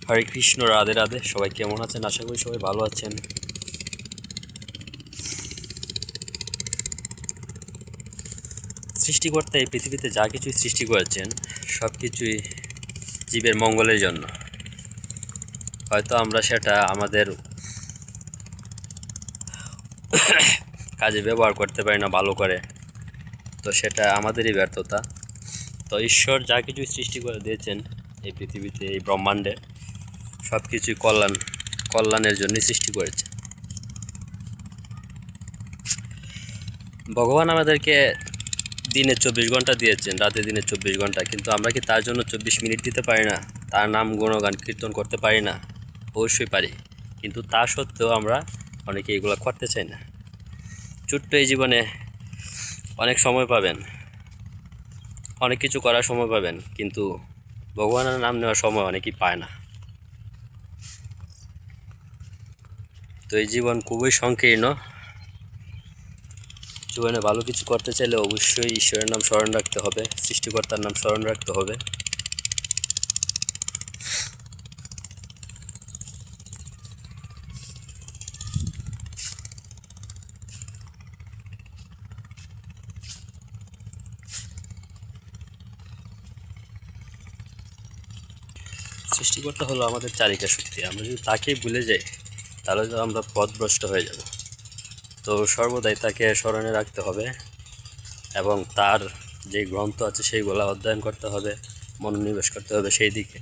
হরে কৃষ্ণ, রাধে রাধে। সবাই কেমন আছেন? আশা করি সবাই ভালো আছেন। সৃষ্টিকর্তা এই পৃথিবীতে যা কিছুই সৃষ্টি করেছেন সব কিছুই জীবের মঙ্গলের জন্য। হয়তো আমরা সেটা আমাদের কাজে ব্যবহার করতে পারি না ভালো করে, তো সেটা আমাদেরই ব্যর্থতা। তো ঈশ্বর যা কিছুই সৃষ্টি করে দিয়েছেন এই পৃথিবীতে, এই ব্রহ্মাণ্ডে, সব কিছুই কল্যাণের জন্যই সৃষ্টি করেছে। ভগবান আমাদেরকে দিনে 24 ঘন্টা দিয়েছেন, রাতে দিনে 24 ঘন্টা, কিন্তু আমরা কি তার জন্য 24 মিনিট দিতে পারি না? তার নাম গুণগান কীর্তন করতে পারি না? অবশ্যই পারি, কিন্তু তা সত্ত্বেও আমরা অনেকে এগুলো করতে চাই না। ছোট্ট এই জীবনে অনেক সময় পাবেন, অনেক কিছু করার সময় পাবেন, কিন্তু ভগবানের নাম নেওয়ার সময় অনেকেই পায় না। তো এই জীবন খুবই সংকীর্ণ। জীবনে ভালো কিছু করতে চাইলে অবশ্যই ঈশ্বরের নাম স্মরণ রাখতে হবে, সৃষ্টিকর্তার নাম স্মরণ রাখতে হবে। সৃষ্টিকর্তা হলো আমাদের চালিকা শক্তি। আমরা যদি তাকেই ভুলে যাই তাহলে তো আমরা পথভ্রষ্ট হয়ে যাব। তো সর্বদাই তাকে স্মরণে রাখতে হবে এবং তার যে গ্রন্থ আছে সেইগুলো অধ্যয়ন করতে হবে, মনোনিবেশ করতে হবে সেই দিকে।